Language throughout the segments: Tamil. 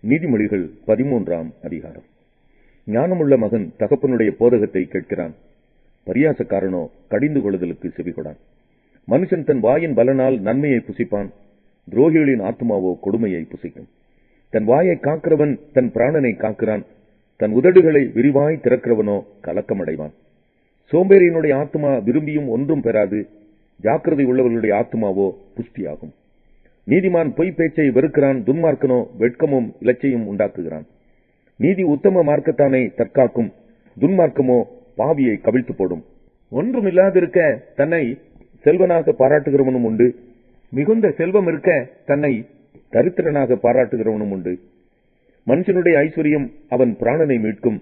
நீதிமொழிகள் 13ஆம் அதிகாரம். ஞானமுள்ள மகன் தகப்பனுடைய போதகத்தை கேட்கிறான், பரியாசக்காரனோ கடிந்து கொள்ளுதலுக்கு செவிகொடான். மனுஷன் தன் வாயின் பலனால் நன்மையை புசிப்பான், துரோகிகளின் ஆத்மாவோ கொடுமையை புசிக்கும். தன் வாயை காக்கிறவன் தன் பிராணனை காக்கிறான், தன் உதடுகளை விரிவாய் திறக்கிறவனோ கலக்கமடைவான். சோம்பேறியினுடைய ஆத்மா விரும்பியும் ஒன்றும் பெறாது, ஜாக்கிரதை உள்ளவர்களுடைய ஆத்மாவோ புஷ்டியாகும். நீதிமான் பொய் பேச்சை வெறுக்கிறான், துன்மார்க்கனோ வெட்கமும் இலச்சையும் உண்டாக்குகிறான். நீதி உத்தம மார்க்கத்தானை தற்காக்கும், துன்மார்க்கமோ பாவியை கவிழ்த்து போடும். ஒன்றுமில்லாதிருக்க தன்னை செல்வனாக பாராட்டுகிறவனும் உண்டு, மிகுந்த செல்வம் இருக்க தன்னை தரித்திரனாக பாராட்டுகிறவனும் உண்டு. மனுஷனுடைய ஐஸ்வர்யம் அவன் பிராணனை மீட்கும்,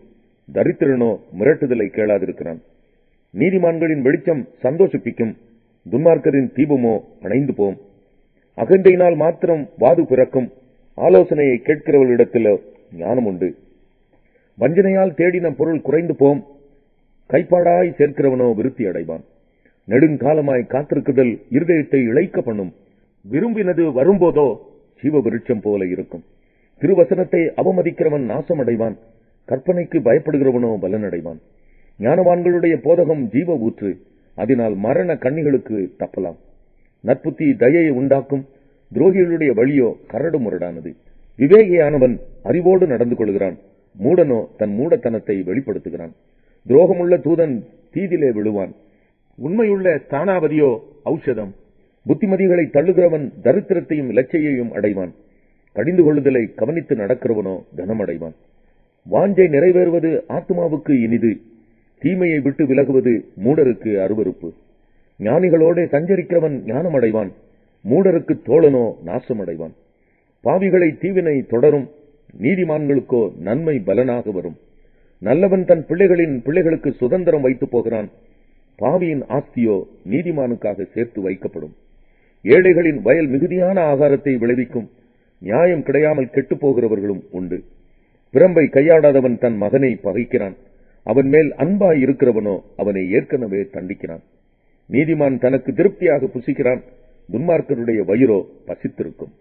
தரித்திரனோ மிரட்டுதலை கேளாதிருக்கிறான். நீதிமான்களின் வெளிச்சம் சந்தோஷிப்பிக்கும், துன்மார்க்கரின் தீபமோ அணைந்து போம். அகந்தையினால் மாத்திரம் வாது பிறக்கும், ஆலோசனையை கேட்கிறவர்களிடத்தில் ஞானம் உண்டு. வஞ்சனையால் தேடின பொருள் குறைந்து போம், கைப்பாடாய் சேர்க்கிறவனோ விருத்தி அடைவான். நெடுங்காலமாய் காத்திருக்குதல் இருதயத்தை இளைக்க பண்ணும், விரும்பினது வரும்போதோ ஜீவ விருட்சம் போல இருக்கும். திருவசனத்தை அவமதிக்கிறவன் நாசமடைவான், கற்பனைக்கு பயப்படுகிறவனோ பலனடைவான். ஞானவான்களுடைய போதகம் ஜீவ ஊற்று, அதனால் மரண கண்ணிகளுக்கு தப்பலாம். நற்புத்தி தயையை உண்டாக்கும், துரோகிகளுடைய வழியோ கரடு முரடானது. விவேகியானவன் அறிவோடு நடந்து கொள்கிறான், மூடனோ தன் மூடத்தனத்தை வெளிப்படுத்துகிறான். துரோகமுள்ள தூதன் தீதிலே விழுவான், உண்மையுள்ள ஸ்தானாபதியோ ஔஷதம். புத்திமதிகளை தள்ளுகிறவன் தரித்திரத்தையும் இலச்சையையும் அடைவான், கடிந்து கொள்ளுதலை கவனித்து நடக்கிறவனோ கனமடைவான். வாஞ்சை நிறைவேறுவது ஆத்மாவுக்கு இனிது, தீமையை விட்டு விலகுவது மூடருக்கு அருவருப்பு. ஞானிகளோட சஞ்சரிக்கிறவன் ஞானமடைவான், மூடருக்கு தோழனோ நாசமடைவான். பாவிகளை தீவினை தொடரும், நீதிமான்களுக்கோ நன்மை பலனாக வரும். நல்லவன் தன் பிள்ளைகளின் பிள்ளைகளுக்கு சுதந்திரம் வைத்து போகிறான், பாவியின் ஆஸ்தியோ நீதிமானுக்காக சேர்த்து வைக்கப்படும். ஏழைகளின் வயல் மிகுதியான ஆகாரத்தை விளைவிக்கும், நியாயம் கிடையாமல் கெட்டு போகிறவர்களும் உண்டு. பிரம்பை கையாடாதவன் தன் மகனை பகைக்கிறான், அவன் மேல் அன்பாய் இருக்கிறவனோ அவனை ஏற்கனவே தண்டிக்கிறான். நீதிமான் தனக்கு திருப்தியாக புசிக்கிறான், துன்மார்க்கருடைய வயிறோ பசித்திருக்கும்.